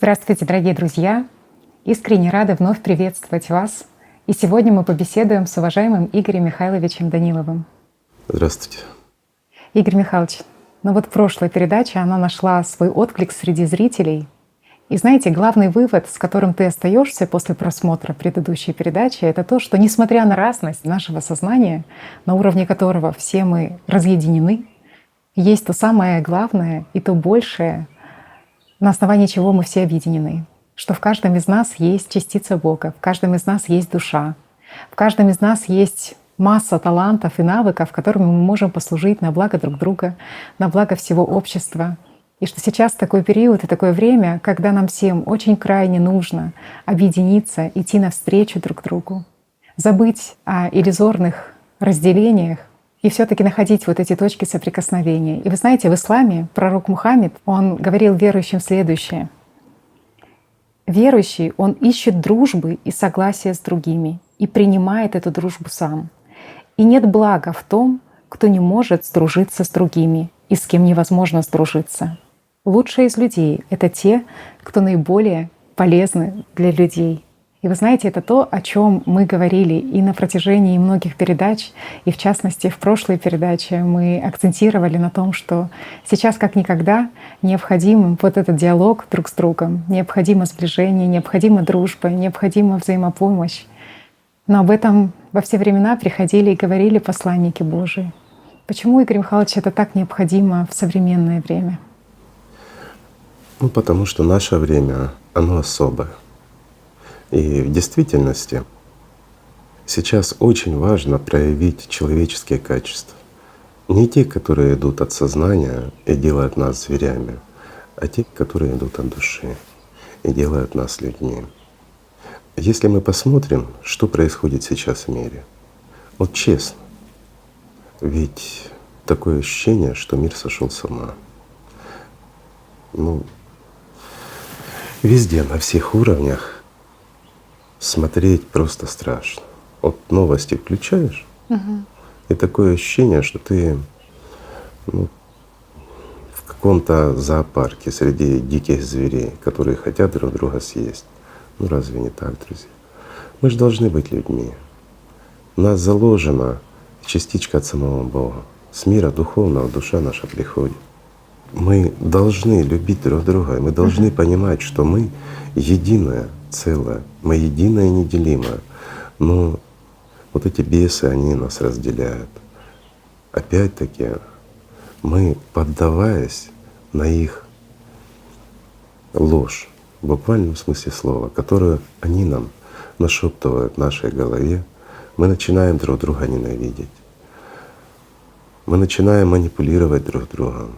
Здравствуйте, дорогие друзья! Искренне рада вновь приветствовать вас. И сегодня мы побеседуем с уважаемым Игорем Михайловичем Даниловым. Здравствуйте. Игорь Михайлович, прошлая передача, она нашла свой отклик среди зрителей. И знаете, главный вывод, с которым ты остаешься после просмотра предыдущей передачи, это то, что несмотря на разность нашего сознания, на уровне которого все мы разъединены, есть то самое главное и то большее, на основании чего мы все объединены. Что в каждом из нас есть частица Бога, в каждом из нас есть душа, в каждом из нас есть масса талантов и навыков, которыми мы можем послужить на благо друг друга, на благо всего общества. И что сейчас такой период и такое время, когда нам всем очень крайне нужно объединиться, идти навстречу друг другу, забыть о иллюзорных разделениях и все-таки находить вот эти точки соприкосновения. И вы знаете, в исламе пророк Мухаммед, он говорил верующим следующее. Верующий, он ищет дружбы и согласия с другими и принимает эту дружбу сам. И нет блага в том, кто не может сдружиться с другими и с кем невозможно сдружиться. Лучшие из людей — это те, кто наиболее полезны для людей. И вы знаете, это то, о чем мы говорили и на протяжении многих передач, и в частности в прошлой передаче мы акцентировали на том, что сейчас как никогда необходим вот этот диалог друг с другом, необходимо сближение, необходима дружба, необходима взаимопомощь. Но об этом во все времена приходили и говорили посланники Божии. Почему, Игорь Михайлович, это так необходимо в современное время? Потому что наше время, оно особое. И в действительности сейчас очень важно проявить человеческие качества. Не те, которые идут от сознания и делают нас зверями, а те, которые идут от души и делают нас людьми. Если мы посмотрим, что происходит сейчас в мире, вот честно, ведь такое ощущение, что мир сошел с ума. Везде, на всех уровнях смотреть просто страшно. Вот новости включаешь, и такое ощущение, что ты в каком-то зоопарке среди диких зверей, которые хотят друг друга съесть. Разве не так, друзья? Мы же должны быть людьми. У нас заложена частичка от самого Бога. С мира духовного душа наша приходит. Мы должны любить друг друга, и мы должны понимать, что мы единое целое, мы единое и неделимое. Но вот эти бесы, они нас разделяют. Опять-таки, мы, поддаваясь на их ложь, в буквальном смысле слова, которую они нам нашептывают в нашей голове, мы начинаем друг друга ненавидеть. Мы начинаем манипулировать друг другом.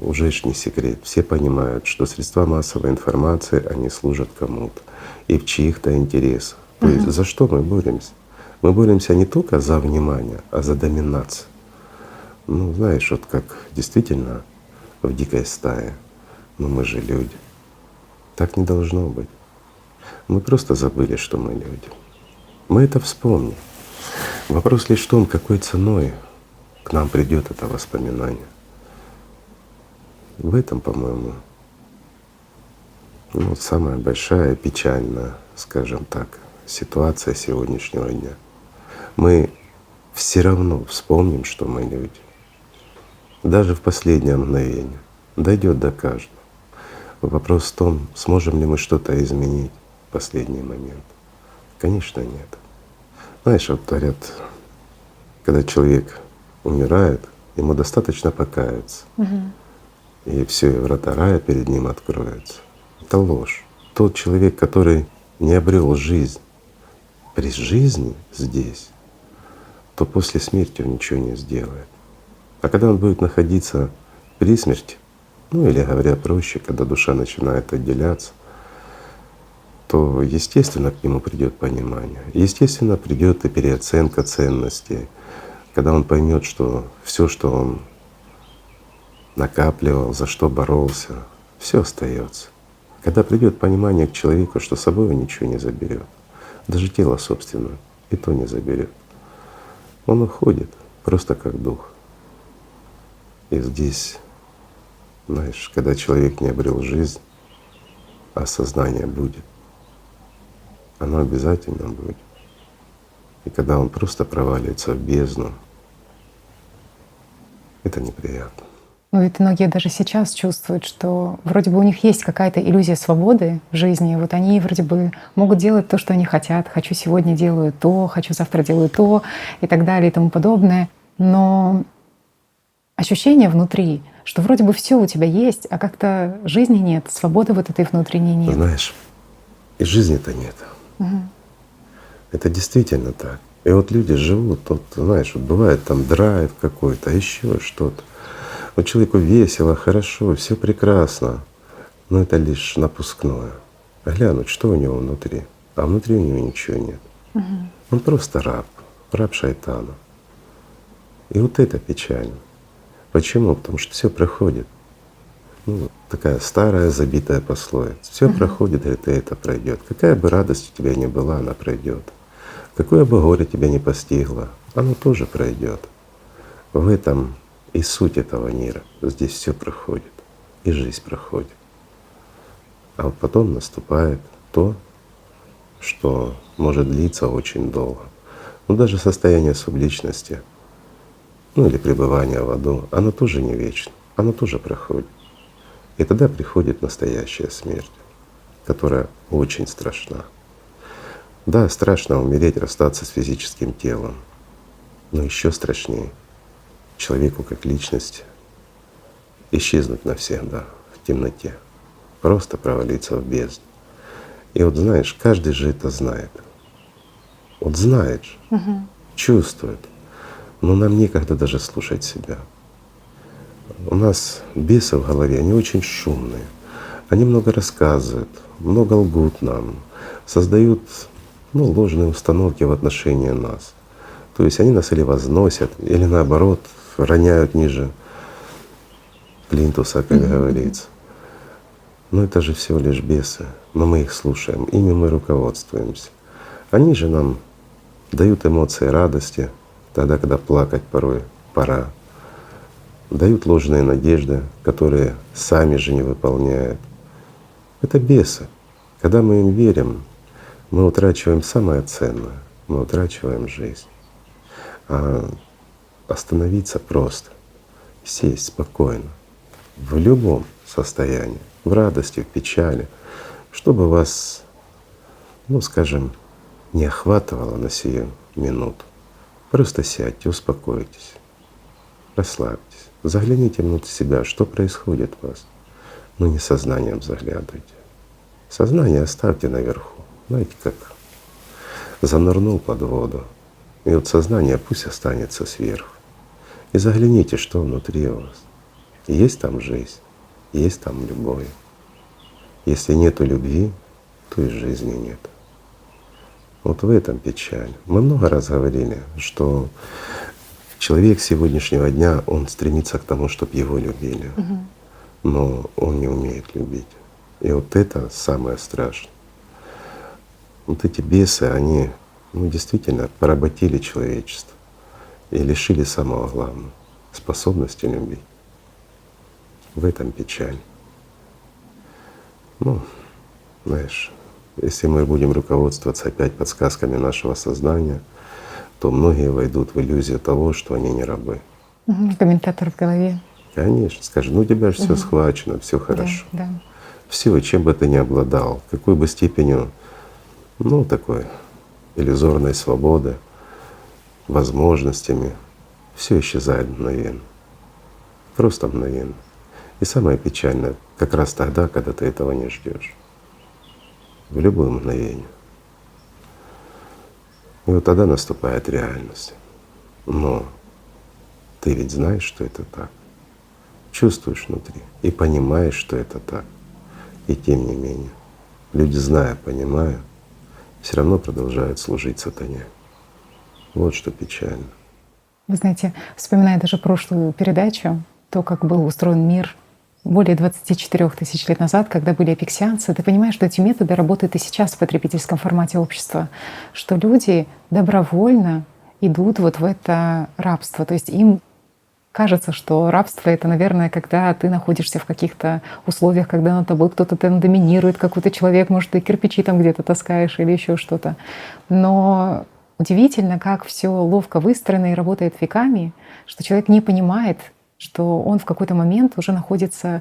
Уже ж не секрет. Все понимают, что средства массовой информации, они служат кому-то и в чьих-то интересах. То есть за что мы боремся? Мы боремся не только за внимание, а за доминацию. Знаешь, вот как действительно в дикой стае, мы же люди. Так не должно быть. Мы просто забыли, что мы люди. Мы это вспомним. Вопрос лишь в том, какой ценой к нам придет это воспоминание. В этом, по-моему, самая большая печальная, скажем так, ситуация сегодняшнего дня. Мы все равно вспомним, что мы люди. Даже в последнее мгновение. Дойдет до каждого. Вопрос в том, сможем ли мы что-то изменить в последний момент. Конечно, нет. Знаешь, вот говорят, когда человек умирает, ему достаточно покаяться. И все, и врата рая перед ним откроются. Это ложь. Тот человек, который не обрел жизнь при жизни здесь, то после смерти он ничего не сделает. А когда он будет находиться при смерти, или говоря проще, когда душа начинает отделяться, то естественно к нему придет понимание. Естественно придет и переоценка ценностей, когда он поймет, что все, что он накапливал, за что боролся, все остается. Когда придет понимание к человеку, что с собой он ничего не заберет, даже тело собственное и то не заберет, он уходит просто как дух. И здесь, знаешь, когда человек не обрел жизнь, осознание будет. Оно обязательно будет. И когда он просто проваливается в бездну, это неприятно. Ну ведь многие даже сейчас чувствуют, что вроде бы у них есть какая-то иллюзия свободы в жизни. Вот они вроде бы могут делать то, что они хотят. Хочу сегодня делаю то, хочу завтра делаю то и так далее и тому подобное. Но ощущение внутри, что вроде бы все у тебя есть, а как-то жизни нет, свободы вот этой внутренней нет. Знаешь, и жизни-то нет. Это действительно так. И вот люди живут, вот, знаешь, вот бывает там драйв какой-то, еще что-то. Вот человеку весело, хорошо, все прекрасно, но это лишь напускное. Глянуть, что у него внутри, а внутри у него ничего нет. Он просто раб шайтана. И вот это печально. Почему? Потому что все проходит. Ну, такая старая забитая пословица. Все проходит, и это пройдет. Какая бы радость у тебя ни была, она пройдет. Какое бы горе тебя не постигло, оно тоже пройдет. В этом и суть этого мира. Здесь все проходит, и жизнь проходит. А вот потом наступает то, что может длиться очень долго. Но даже состояние субличности, ну или пребывание в аду, оно тоже не вечно, оно тоже проходит. И тогда приходит настоящая смерть, которая очень страшна. Да, страшно умереть, расстаться с физическим телом, но еще страшнее человеку как личности исчезнуть навсегда в темноте, просто провалиться в бездну. И вот знаешь, каждый же это знает. Вот знает же, чувствует. Но нам некогда даже слушать себя. У нас бесы в голове, они очень шумные. Они много рассказывают, много лгут нам, создают ложные установки в отношении нас. То есть они нас или возносят, или наоборот роняют ниже плинтуса, как говорится. Но это же всего лишь бесы, но мы их слушаем, ими мы руководствуемся. Они же нам дают эмоции радости, тогда, когда плакать порой пора. Дают ложные надежды, которые сами же не выполняют. Это бесы. Когда мы им верим, мы утрачиваем самое ценное, мы утрачиваем жизнь. А остановиться просто, сесть спокойно, в любом состоянии, в радости, в печали, чтобы вас, скажем, не охватывало на сию минуту. Просто сядьте, успокойтесь, расслабьтесь, загляните внутрь себя, что происходит у вас. Но не сознанием заглядывайте. Сознание оставьте наверху. Знаете, как занырнул под воду, и вот сознание пусть останется сверху. И загляните, что внутри у вас. Есть там жизнь, есть там любовь. Если нету любви, то и жизни нет. Вот в этом печаль. Мы много раз говорили, что человек сегодняшнего дня, он стремится к тому, чтобы его любили, но он не умеет любить. И вот это самое страшное. Вот эти бесы, они действительно поработили человечество и лишили самого главного — способности любить. В этом печаль. Знаешь, если мы будем руководствоваться опять подсказками нашего сознания, то многие войдут в иллюзию того, что они не рабы. Комментатор в голове. Конечно, скажи, у тебя же все схвачено, все хорошо. Да. Все, чем бы ты ни обладал, какой бы степенью, такой иллюзорной свободы, возможностями, все исчезает мгновенно. Просто мгновенно. И самое печальное как раз тогда, когда ты этого не ждешь. В любое мгновение. И вот тогда наступает реальность. Но ты ведь знаешь, что это так. Чувствуешь внутри и понимаешь, что это так. И тем не менее, люди, зная, понимая, все равно продолжают служить сатане. Вот что печально. Вы знаете, вспоминая даже прошлую передачу, то, как был устроен мир более 24 тысяч лет назад, когда были апексианцы, ты понимаешь, что эти методы работают и сейчас в потребительском формате общества, что люди добровольно идут вот в это рабство. То есть им кажется, что рабство — это, наверное, когда ты находишься в каких-то условиях, когда над тобой кто-то там доминирует, какой-то человек, может, ты кирпичи там где-то таскаешь или еще что-то. Но удивительно, как все ловко выстроено и работает веками, что человек не понимает, что он в какой-то момент уже находится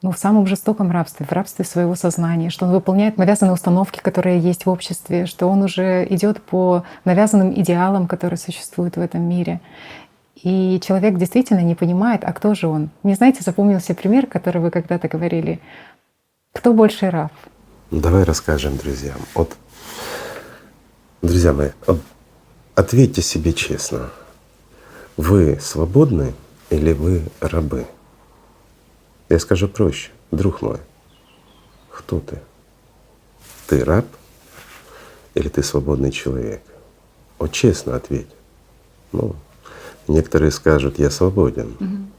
в самом жестоком рабстве, в рабстве своего сознания, что он выполняет навязанные установки, которые есть в обществе, что он уже идет по навязанным идеалам, которые существуют в этом мире. И человек действительно не понимает, а кто же он. Мне, знаете, запомнился пример, который вы когда-то говорили. Кто больше раб? Давай расскажем друзьям. Вот, друзья мои, ответьте себе честно. Вы свободны или вы рабы? Я скажу проще. Друг мой, кто ты? Ты раб или ты свободный человек? Вот честно ответь. Некоторые скажут: я свободен.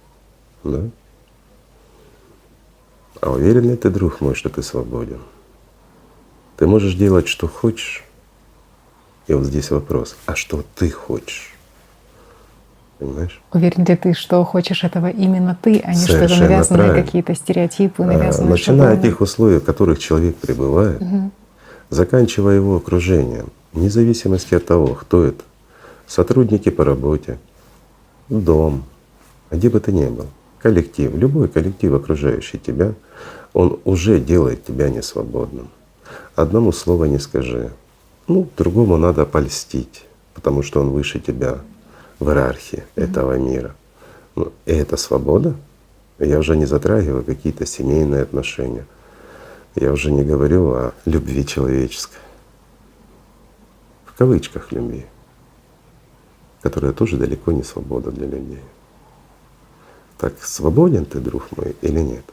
Да? А уверен ли ты, друг мой, что ты свободен? Ты можешь делать, что хочешь. И вот здесь вопрос: а что ты хочешь? Понимаешь? Уверен ли ты, что хочешь этого именно ты, а не что это Совершенно навязанные правильно. какие-то стереотипы, навязанные Начиная от шаблоны? тех условий, в которых человек пребывает, заканчивая его окружением, вне зависимости от того, кто это, сотрудники по работе, дом, где бы ты ни был, коллектив, любой коллектив, окружающий тебя, он уже делает тебя несвободным. Одному слова не скажи, другому надо польстить, потому что он выше тебя в иерархии этого мира. И это свобода. Я уже не затрагиваю какие-то семейные отношения. Я уже не говорю о любви человеческой. В кавычках любви, которая тоже далеко не свобода для людей. Так свободен ты, друг мой, или нет?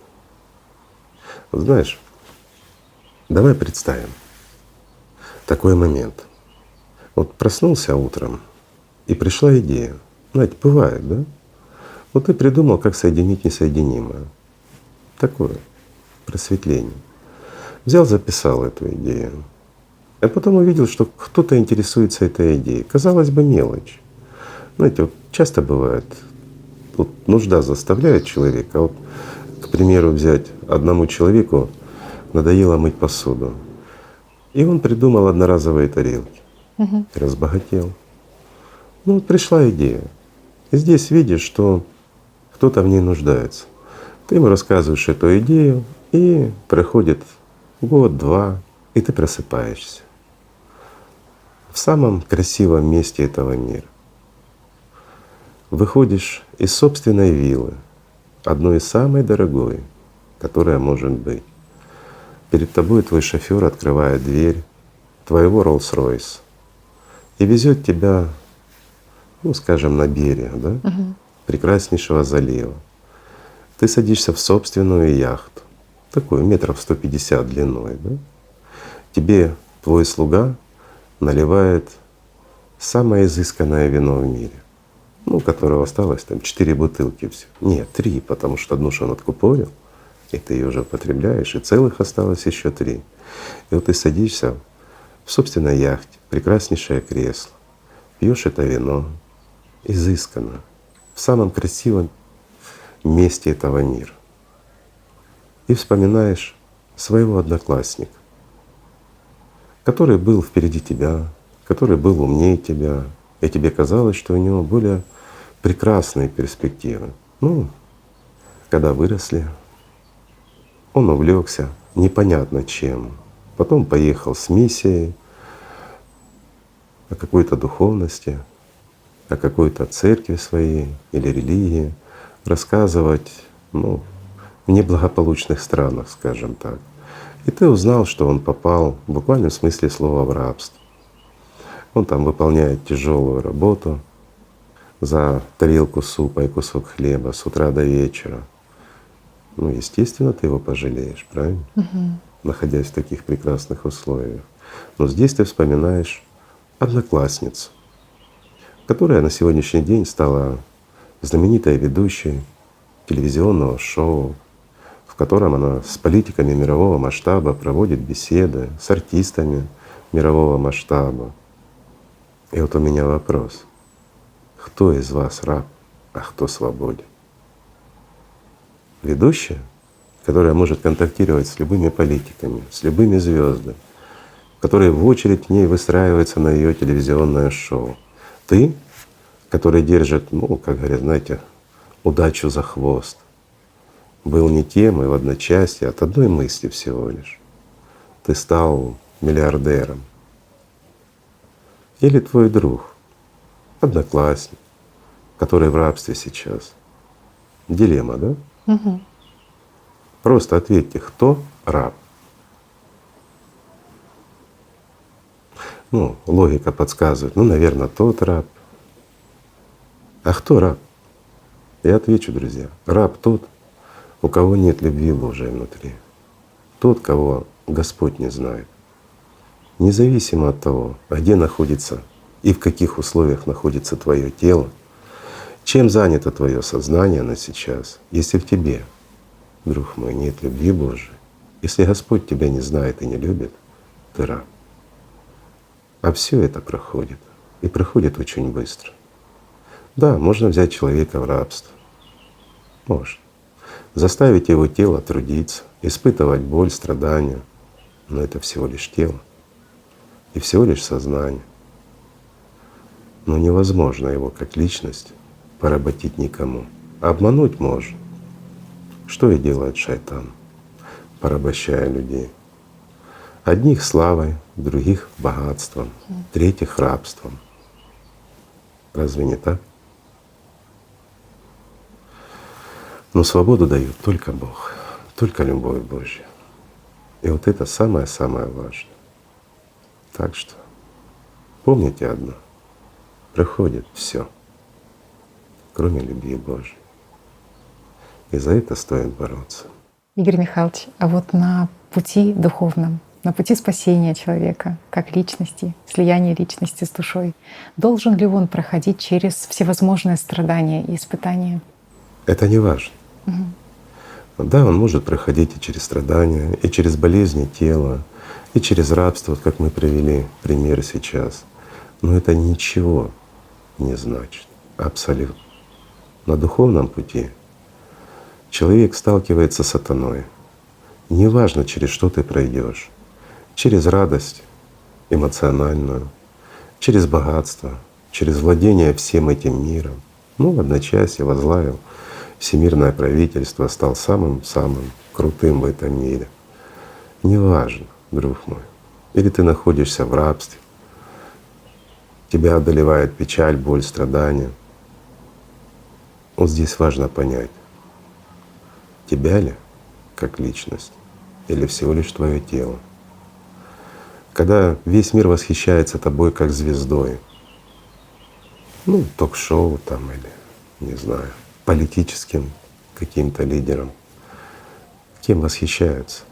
Вот знаешь, давай представим такой момент. Вот проснулся утром, и пришла идея. Знаете, бывает, да? Вот ты придумал, как соединить несоединимое. Такое просветление. Взял, записал эту идею. А потом увидел, что кто-то интересуется этой идеей. Казалось бы, мелочь. Знаете, вот часто бывает, вот нужда заставляет человека. Вот, к примеру, взять одному человеку надоело мыть посуду. И он придумал одноразовые тарелки. И разбогател. Вот пришла идея. И здесь видишь, что кто-то в ней нуждается. Ты ему рассказываешь эту идею, и проходит год-два, и ты просыпаешься в самом красивом месте этого мира. Выходишь из собственной виллы, одной из самой дорогой, которая может быть. Перед тобой твой шофер открывает дверь твоего Rolls-Royce и везет тебя, скажем, на берег, да, прекраснейшего залива. Ты садишься в собственную яхту, такую метров 150 длиной, да? Тебе твой слуга наливает самое изысканное вино в мире, у которого осталось там 4 бутылки всё. Нет, 3, потому что одну же он откупорил, и ты ее уже употребляешь, и целых осталось еще 3. И вот ты садишься в собственной яхте, прекраснейшее кресло, пьешь это вино, изысканно, в самом красивом месте этого мира. И вспоминаешь своего одноклассника, который был впереди тебя, который был умнее тебя, и тебе казалось, что у него более прекрасные перспективы. Когда выросли, он увлекся непонятно чем, потом поехал с миссией о какой-то духовности, о какой-то церкви своей или религии, рассказывать в неблагополучных странах, скажем так. И ты узнал, что он попал в буквальном смысле слова в рабство. Он там выполняет тяжелую работу за тарелку супа и кусок хлеба с утра до вечера. Естественно, ты его пожалеешь, правильно? Находясь в таких прекрасных условиях. Но здесь ты вспоминаешь одноклассницу, которая на сегодняшний день стала знаменитой ведущей телевизионного шоу, в котором она с политиками мирового масштаба проводит беседы, с артистами мирового масштаба. И вот у меня вопрос: кто из вас раб? а кто свободен. Ведущая, которая может контактировать с любыми политиками, с любыми звездами, которые в очередь к ней выстраиваются на ее телевизионное шоу. Ты, который держит, ну, как говорят, знаете, удачу за хвост, был не тем и в одночасье от одной мысли всего лишь. Ты стал миллиардером. Или твой друг, одноклассник, который в рабстве сейчас. Дилемма, да? Мгм. Просто ответьте, кто раб? Ну, логика подсказывает, ну, наверное, тот раб. А кто раб? Я отвечу, друзья, раб тот, у кого нет любви Божией внутри. Тот, кого Господь не знает. Независимо от того, где находится и в каких условиях находится твое тело, чем занято твое сознание на сейчас, если в тебе, друг мой, нет любви Божией, если Господь тебя не знает и не любит, ты раб. А все это проходит. И проходит очень быстро. Да, можно взять человека в рабство. Можно. Заставить его тело трудиться, испытывать боль, страдания. Но это всего лишь тело и всего лишь сознание. Но невозможно его как личность поработить никому. Обмануть можно. Что и делает шайтан, порабощая людей. Одних славой, других богатством, третьих рабством. Разве не так? Но свободу дает только Бог, только любовь Божья. И вот это самое-самое важное. Так что помните одно: приходит все, кроме любви Божьей. И за это стоит бороться. Игорь Михайлович, а вот на пути духовном, на пути спасения человека как личности, слияния личности с душой, должен ли он проходить через всевозможные страдания и испытания? Это не важно. Да, он может проходить и через страдания, и через болезни тела, и через рабство, вот как мы привели пример сейчас. Но это ничего не значит, абсолютно. На духовном пути человек сталкивается с сатаной. Неважно, через что ты пройдешь, через радость эмоциональную, через богатство, через владение всем этим миром. Ну, в одночасье возглавил всемирное правительство, стал самым-самым крутым в этом мире. Неважно, друг мой. Или ты находишься в рабстве, тебя одолевает печаль, боль, страдания. Вот здесь важно понять, тебя ли как личность или всего лишь твое тело. Когда весь мир восхищается тобой как звездой, ну, ток-шоу там или, не знаю, политическим каким-то лидером, кем восхищаются?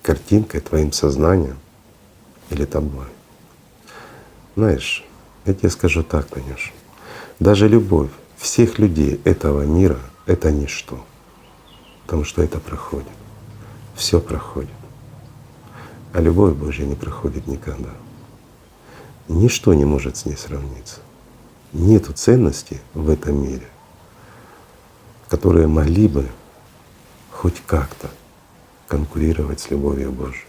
Картинкой, твоим сознанием или тобой? Знаешь, я тебе скажу так, Танюш, даже любовь всех людей этого мира — это ничто, потому что это проходит, все проходит. А любовь Божья не проходит никогда. Ничто не может с ней сравниться. Нету ценностей в этом мире, которые могли бы хоть как-то конкурировать с любовью Божией.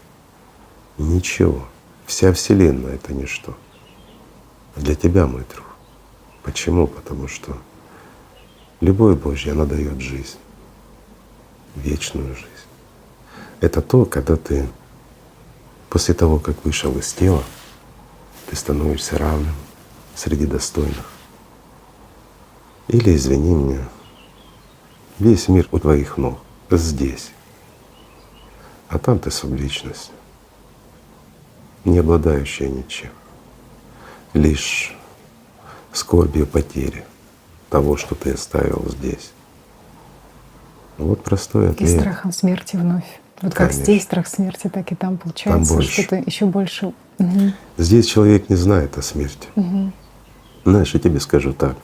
Ничего. Вся Вселенная — это ничто. Для тебя, мой друг. Почему? Потому что любовь Божья, она дает жизнь, вечную жизнь. Это то, когда ты после того, как вышел из тела, ты становишься равным среди достойных. Или, извини меня, весь мир у твоих ног здесь, а там ты субличность, не обладающая ничем, лишь скорбью потери того, что ты оставил здесь. Вот простой И ответ. страхом смерти вновь. Вот как Конечно. здесь страх смерти, так и там получается больше. что-то еще больше. Мгм. Здесь человек не знает о смерти. Знаешь, я тебе скажу так.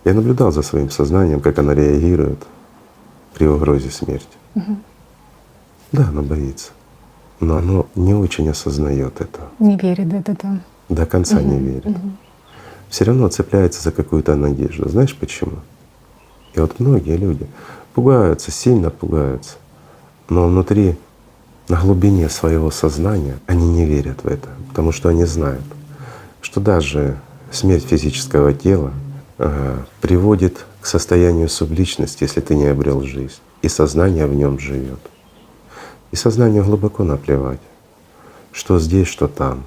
Я наблюдал за своим сознанием, как оно реагирует при угрозе смерти. Да, оно боится, но оно не очень осознает это. Не верит, да. До конца не верит. все равно цепляется за какую-то надежду. Знаешь почему? И вот многие люди пугаются, сильно пугаются, но внутри, на глубине своего сознания они не верят в это, потому что они знают, что даже смерть физического тела приводит к состоянию субличности, если ты не обрел жизнь, и сознание в нем живет. И сознанию глубоко наплевать, что здесь, что там.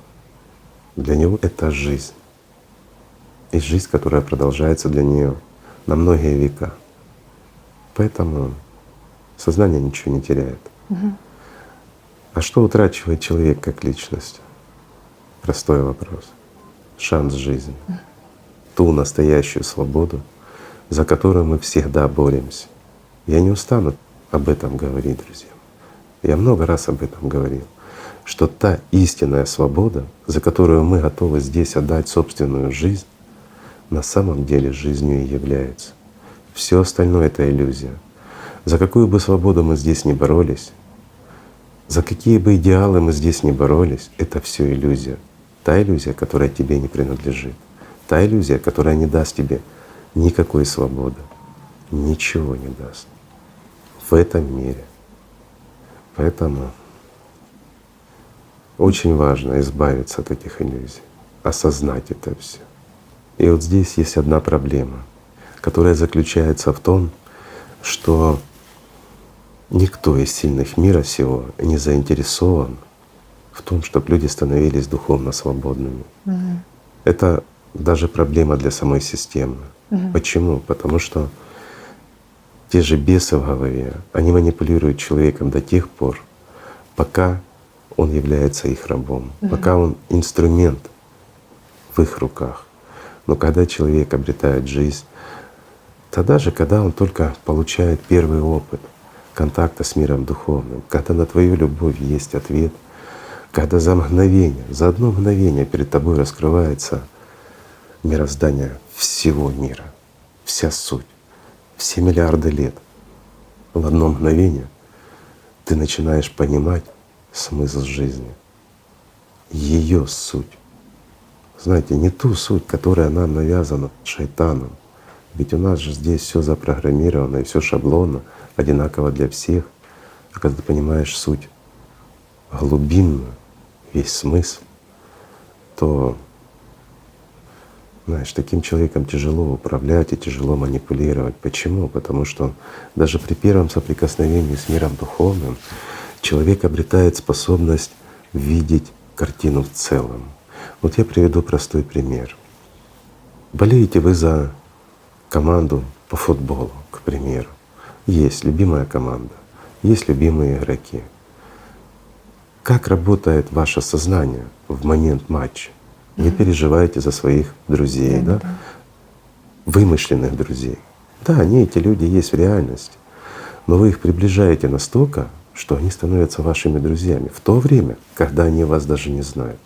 Для него это жизнь. И жизнь, которая продолжается для нее на многие века. Поэтому сознание ничего не теряет. А что утрачивает человек как личность? Простой вопрос. Шанс жизни. Ту настоящую свободу, за которую мы всегда боремся. Я не устану об этом говорить, друзья. Я много раз об этом говорил, что та истинная свобода, за которую мы готовы здесь отдать собственную жизнь, на самом деле жизнью и является. Все остальное — это иллюзия. За какую бы свободу мы здесь ни боролись, за какие бы идеалы мы здесь ни боролись, это все иллюзия. Та иллюзия, которая тебе не принадлежит. Та иллюзия, которая не даст тебе никакой свободы, ничего не даст в этом мире. Поэтому очень важно избавиться от этих иллюзий, осознать это все. И вот здесь есть одна проблема, которая заключается в том, что никто из сильных мира сего не заинтересован в том, чтобы люди становились духовно свободными. Это даже проблема для самой системы. Почему? Потому что те же бесы в голове, они манипулируют человеком до тех пор, пока он является их рабом, пока он инструмент в их руках. Но когда человек обретает жизнь, тогда же, когда он только получает первый опыт контакта с миром духовным, когда на твою любовь есть ответ, когда за мгновение, за одно мгновение перед тобой раскрывается мироздание всего мира, вся суть, все миллиарды лет. В одно мгновение ты начинаешь понимать смысл жизни, ее суть. Знаете, не ту суть, которая нам навязана шайтаном. Ведь у нас же здесь все запрограммировано и все шаблонно, одинаково для всех. А когда ты понимаешь суть глубинную, весь смысл, то, знаешь, таким человеком тяжело управлять и тяжело манипулировать. Почему? Потому что даже при первом соприкосновении с миром духовным человек обретает способность видеть картину в целом. Вот я приведу простой пример. Болеете вы за команду по футболу, к примеру. Есть любимая команда, есть любимые игроки. Как работает ваше сознание в момент матча? Вы переживаете за своих друзей, да? Вымышленных друзей. Да, они, эти люди, есть в реальности, но вы их приближаете настолько, что они становятся вашими друзьями в то время, когда они вас даже не знают.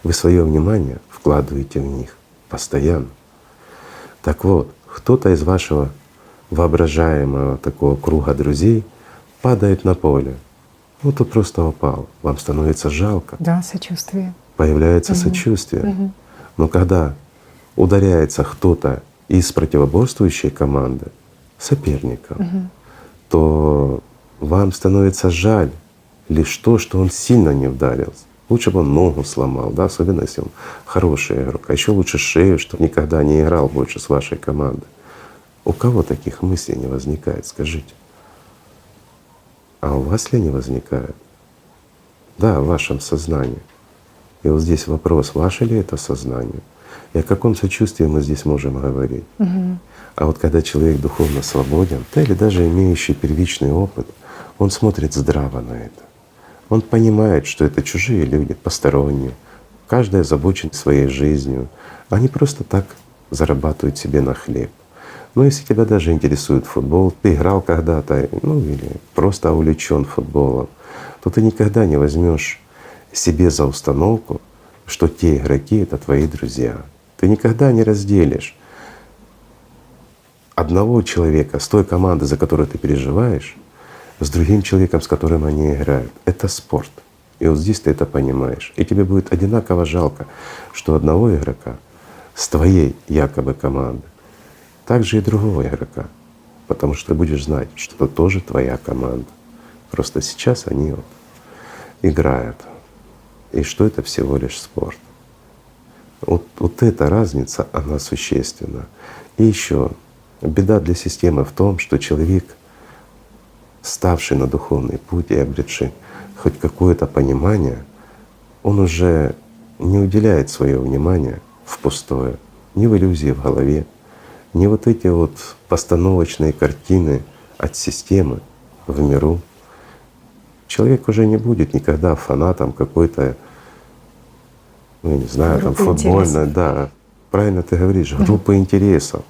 Вы свое внимание вкладываете в них постоянно. Так вот, кто-то из вашего воображаемого такого круга друзей падает на поле. Ну, тут просто упал. Вам становится жалко. Да, сочувствие. Появляется сочувствие. Но когда ударяется кто-то из противоборствующей команды, соперников, то вам становится жаль лишь то, что он сильно не ударился. Лучше бы он ногу сломал, да, особенно если он хороший игрок. А еще лучше шею, чтобы никогда не играл больше с вашей командой. У кого таких мыслей не возникает, скажите? А у вас ли не возникает? Да, в вашем сознании. И вот здесь вопрос, ваше ли это сознание? И о каком сочувствии мы здесь можем говорить? А вот когда человек духовно свободен, да или даже имеющий первичный опыт, он смотрит здраво на это. Он понимает, что это чужие люди, посторонние, каждый озабочен своей жизнью. Они просто так зарабатывают себе на хлеб. Но если тебя даже интересует футбол, ты играл когда-то, ну или просто увлечен футболом, то ты никогда не возьмешь себе за установку, что те игроки — это твои друзья. Ты никогда не разделишь одного человека с той команды, за которую ты переживаешь, с другим человеком, с которым они играют. Это спорт. И вот здесь ты это понимаешь. И тебе будет одинаково жалко, что одного игрока с твоей якобы команды, так же и другого игрока. Потому что ты будешь знать, что это тоже твоя команда. Просто сейчас они вот играют. И что это всего лишь спорт. Вот эта разница, она существенна. И еще беда для системы в том, что человек, ставший на духовный путь и обретший хоть какое-то понимание, он уже не уделяет свое внимание в пустое, ни в иллюзии в голове, ни вот эти вот постановочные картины от системы в миру. Человек уже не будет никогда фанатом какой-то, ну, я не знаю, там Группы футбольной, интересов. да, правильно ты говоришь, группы интересов,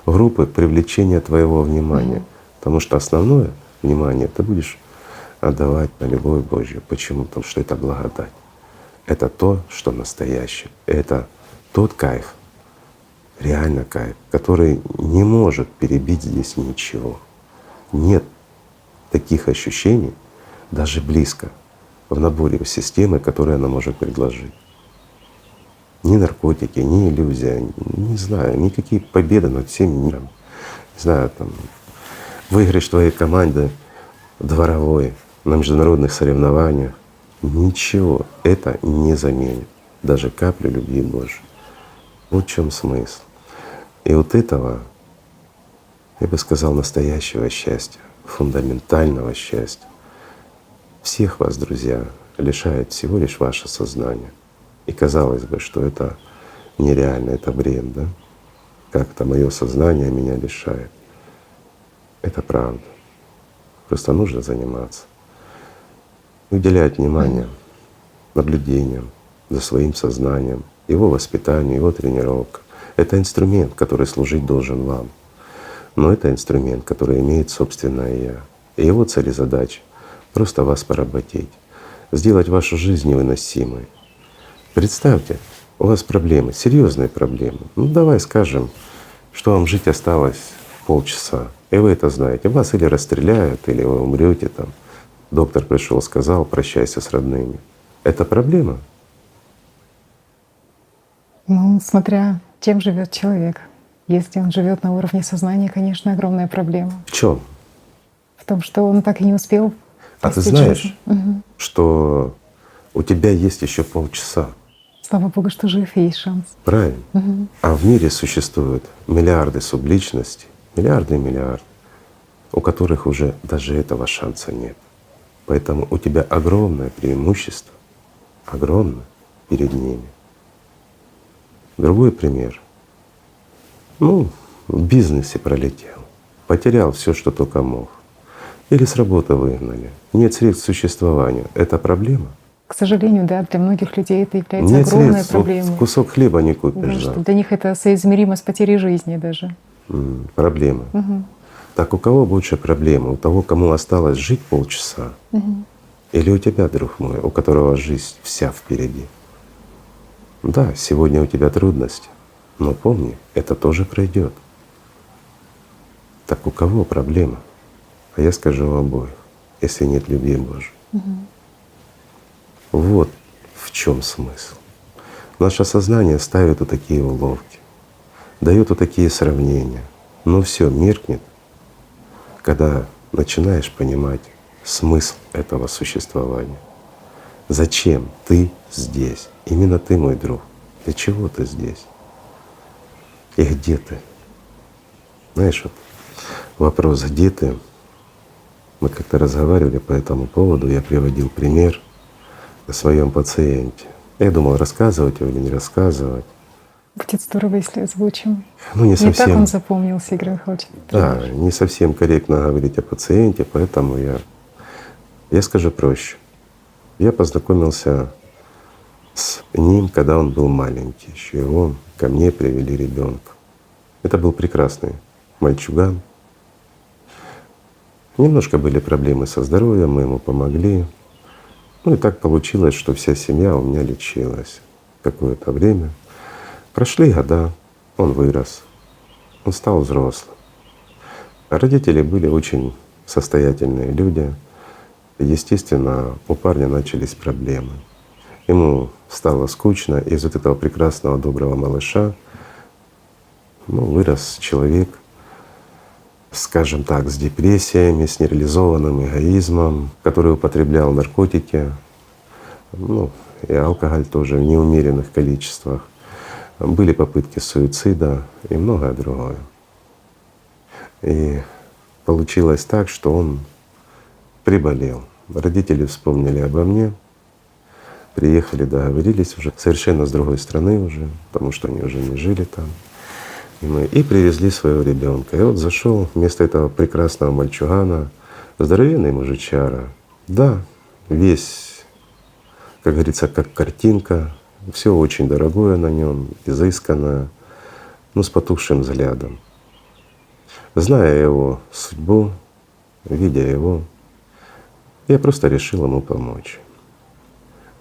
группы привлечения твоего внимания. Потому что основное внимание ты будешь отдавать на любовь Божью. Почему? Потому что это благодать. Это то, что настоящее. Это тот кайф, реально кайф, который не может перебить здесь ничего. Нет таких ощущений даже близко в наборе системы, которые она может предложить. Ни наркотики, ни иллюзия, не знаю, никакие победы над всем миром, не знаю, там, выигрыш твоей команды дворовой на международных соревнованиях, ничего это не заменит, даже каплю любви Божьей. Вот в чем смысл. И вот этого, я бы сказал, настоящего счастья, фундаментального счастья, всех вас, друзья, лишает всего лишь ваше сознание. И казалось бы, что это нереально, это бред, да? Как-то мое сознание меня лишает. Это правда. Просто нужно заниматься. Уделять внимание наблюдениям за своим сознанием, его воспитанию, его тренировкам. Это инструмент, который служить должен вам. Но это инструмент, который имеет собственное «я». И его цель и задача — просто вас поработить, сделать вашу жизнь невыносимой. Представьте, у вас проблемы, серьезные проблемы. Ну давай скажем, что вам жить осталось полчаса, и вы это знаете. Вас или расстреляют, или вы умрете там. Доктор пришел, сказал: прощайся с родными. Это проблема? Ну, смотря чем живет человек. Если он живет на уровне сознания, конечно, огромная проблема В чем? в том, что он так и не успел А ты постичь знаешь, жизнь. Мгм. что у тебя есть еще полчаса, Слава Богу, что жив, и есть шанс. правильно? Мгм. А в мире существуют миллиарды субличностей, миллиарды и миллиарды, у которых уже даже этого шанса нет. Поэтому у тебя огромное преимущество, огромное перед ними. Другой пример. Ну, в бизнесе пролетел, потерял все, что только мог. Или с работы выгнали, нет средств к существованию. Это проблема? К сожалению, да, для многих людей это является Нет огромной средств, вот проблемой. кусок хлеба не Да, купишь, что да. для них это соизмеримо с потерей жизни даже. Проблема. Мгм. Так у кого больше проблемы? У того, кому осталось жить полчаса? Мгм. Или у тебя, друг мой, у которого жизнь вся впереди? Да, сегодня у тебя трудности, но помни, это тоже пройдет. Так у кого проблема? А я скажу у обоих, если нет любви Божьей. Вот в чем смысл. Наше сознание ставит вот такие уловки, дает вот такие сравнения. Но все меркнет, когда начинаешь понимать смысл этого существования. Зачем ты здесь? Именно ты, мой друг. Для чего ты здесь? И где ты? Знаешь, вот вопрос «где ты?» Мы как-то разговаривали по этому поводу, я приводил пример о своем пациенте. Я думал, рассказывать его или не рассказывать. Будет здорово, если озвучим. Ну, не Не так совсем. он запомнился, Игорь Михайлович. Да, не совсем корректно говорить о пациенте, поэтому я скажу проще. Я познакомился с ним, когда он был маленький еще, его ко мне привели ребенка. Это был прекрасный мальчуган. Немножко были проблемы со здоровьем, мы ему помогли. Ну и так получилось, что вся семья у меня лечилась какое-то время. Прошли года, он вырос, он стал взрослым. Родители были очень состоятельные люди. Естественно, у парня начались проблемы. Ему стало скучно, и из вот этого прекрасного, доброго малыша Ну, вырос человек, скажем так, с депрессиями, с нереализованным эгоизмом, который употреблял наркотики, ну и алкоголь тоже в неумеренных количествах. Были попытки суицида и многое другое. И получилось так, что он приболел. Родители вспомнили обо мне, приехали, договорились уже совершенно с другой страны уже, потому что они уже не жили там. И привезли своего ребенка. И вот зашел вместо этого прекрасного мальчугана, здоровенный мужичара. Да, весь, как говорится, как картинка, все очень дорогое на нем, изысканное, но с потухшим взглядом. Зная его судьбу, видя его, я просто решил ему помочь.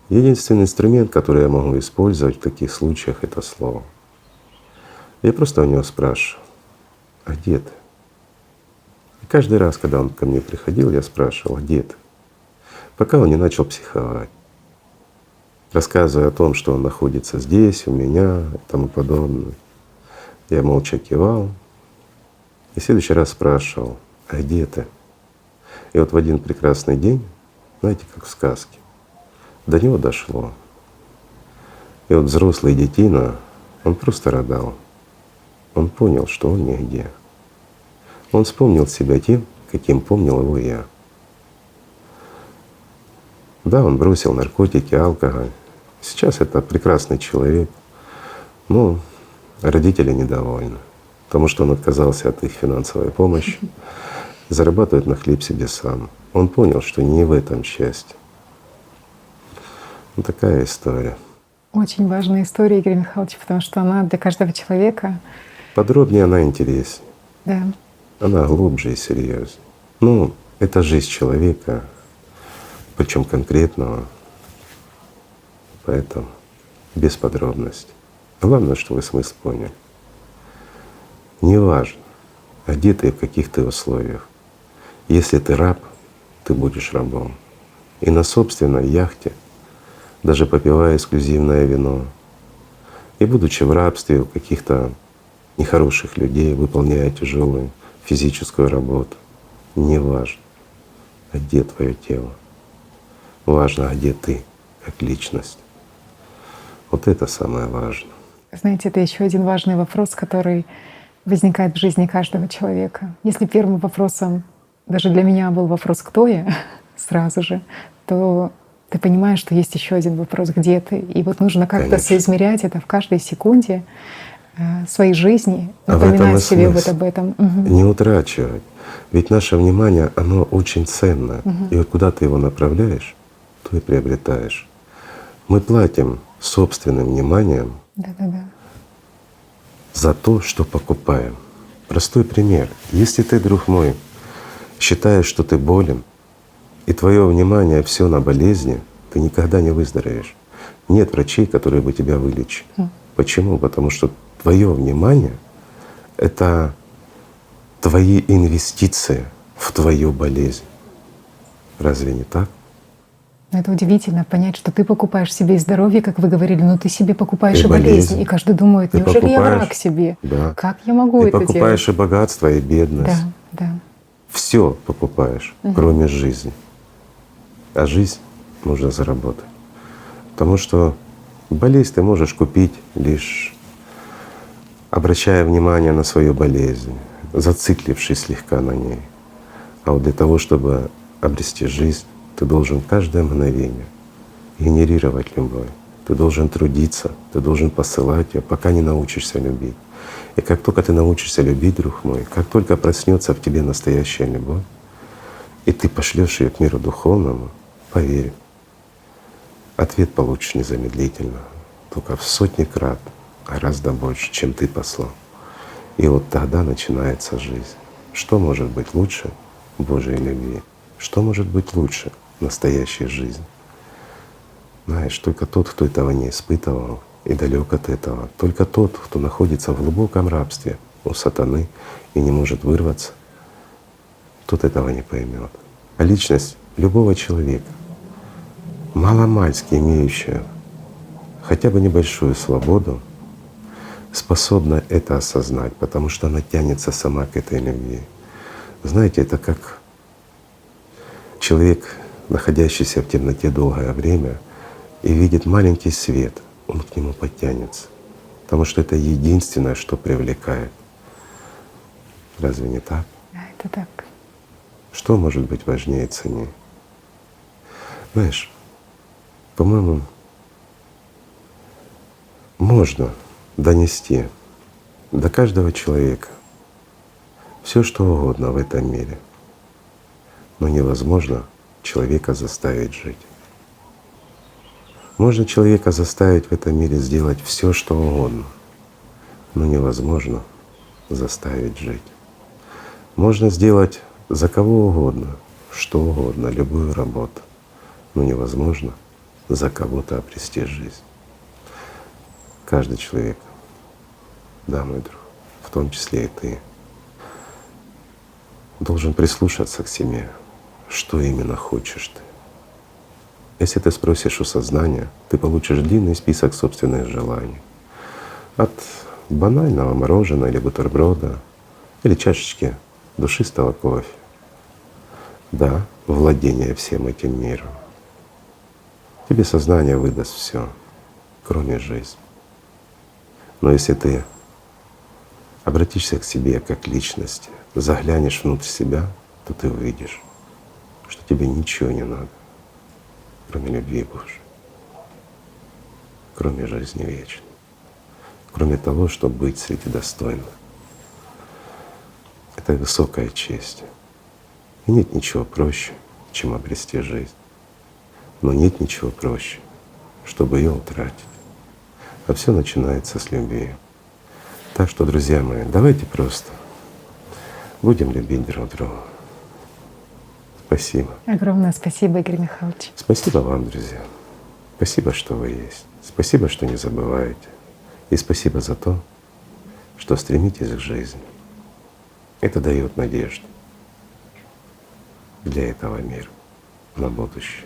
Единственный инструмент, который я могу использовать в таких случаях, это слово. Я просто у него спрашиваю: а где ты? И каждый раз, когда он ко мне приходил, я спрашивал: а где ты? Пока он не начал психовать, рассказывая о том, что он находится здесь, у меня и тому подобное. Я молча кивал и в следующий раз спрашивал: а где ты? И вот в один прекрасный день, знаете, как в сказке, до него дошло. И вот взрослый детина, он просто рыдал. Он понял, что он нигде. Он вспомнил себя тем, каким помнил его я. Да, он бросил наркотики, алкоголь. Сейчас это прекрасный человек, но родители недовольны, потому что он отказался от их финансовой помощи, зарабатывает на хлеб себе сам. Он понял, что не в этом счастье. Вот такая история. Очень важная история, Игорь Михайлович, потому что она для каждого человека. Подробнее она интереснее. Да. Она глубже и серьезнее. Ну, это жизнь человека, причем конкретного, поэтому без подробностей. Главное, что вы смысл поняли. Неважно, где ты и в каких ты условиях. Если ты раб, ты будешь рабом. И на собственной яхте, даже попивая эксклюзивное вино, и будучи в рабстве у каких-то нехороших людей, выполняя тяжелую физическую работу, неважно, где твое тело. Важно, где ты как личность. Вот это самое важное. Знаете, это еще один важный вопрос, который возникает в жизни каждого человека. Если первым вопросом даже для меня был вопрос «кто я?» сразу же, то ты понимаешь, что есть еще один вопрос «где ты?». И вот нужно как-то Конечно. соизмерять это в каждой секунде своей жизни, А в этом напоминая и себе смысл. вот об этом. Мгм. Не утрачивать. Ведь наше внимание, оно очень ценно. И вот куда ты его направляешь, то и приобретаешь. Мы платим собственным вниманием Да-да-да. за то, что покупаем. Простой пример. Если ты, друг мой, считаешь, что ты болен, и твое внимание все на болезни, ты никогда не выздоровеешь. Нет врачей, которые бы тебя вылечили. Почему? Потому что твое внимание — это твои инвестиции в твою болезнь. Разве не так? Но это удивительно понять, что ты покупаешь себе здоровье, как вы говорили, но ты себе покупаешь и болезнь. И каждый думает: Ты неужели я покупаешь, враг себе? да. Как я могу Ты это покупаешь делать? и богатство, и бедность. Да, да. Все покупаешь, кроме жизни. А жизнь нужно заработать. Потому что болезнь ты можешь купить лишь обращая внимание на свою болезнь, зациклившись слегка на ней. А вот для того, чтобы обрести жизнь, ты должен каждое мгновение генерировать любовь. Ты должен трудиться, ты должен посылать ее, пока не научишься любить. И как только ты научишься любить, друг мой, как только проснется в тебе настоящая любовь, и ты пошлешь ее к миру духовному, поверь, ответ получишь незамедлительно, только в сотни крат, гораздо больше, чем ты послал. И вот тогда начинается жизнь. Что может быть лучше Божьей любви? Что может быть лучше настоящей жизни? Знаешь, только тот, кто этого не испытывал и далек от этого, только тот, кто находится в глубоком рабстве у сатаны и не может вырваться, тот этого не поймет. А личность любого человека, маломальски имеющая хотя бы небольшую свободу, способна это осознать, потому что она тянется сама к этой любви. Знаете, это как человек, находящийся в темноте долгое время и видит маленький свет, он к нему подтянется, потому что это единственное, что привлекает. Разве не так? Да, это так. Что может быть важнее, ценнее? Знаешь, по-моему, можно донести до каждого человека все, что угодно в этом мире, но невозможно человека заставить жить. Можно человека заставить в этом мире сделать все, что угодно, но невозможно заставить жить. Можно сделать за кого угодно, что угодно, любую работу, но невозможно за кого-то обрести жизнь. Каждый человек, да, мой друг, в том числе и ты, должен прислушаться к себе, что именно хочешь ты. Если ты спросишь у сознания, ты получишь длинный список собственных желаний. От банального мороженого или бутерброда, или чашечки душистого кофе, до владения всем этим миром. Тебе сознание выдаст все, кроме жизни. Но если ты обратишься к себе как к личности, заглянешь внутрь себя, то ты увидишь, что тебе ничего не надо, кроме любви Божией, кроме жизни вечной, кроме того, чтобы быть среди достойных. Это высокая честь. И нет ничего проще, чем обрести жизнь. Но нет ничего проще, чтобы ее утратить. А все начинается с любви. Так что, друзья мои, давайте просто будем любить друг друга. Спасибо. Огромное спасибо, Игорь Михайлович. Спасибо вам, друзья. Спасибо, что вы есть. Спасибо, что не забываете. И спасибо за то, что стремитесь к жизни. Это дает надежду для этого мира на будущее.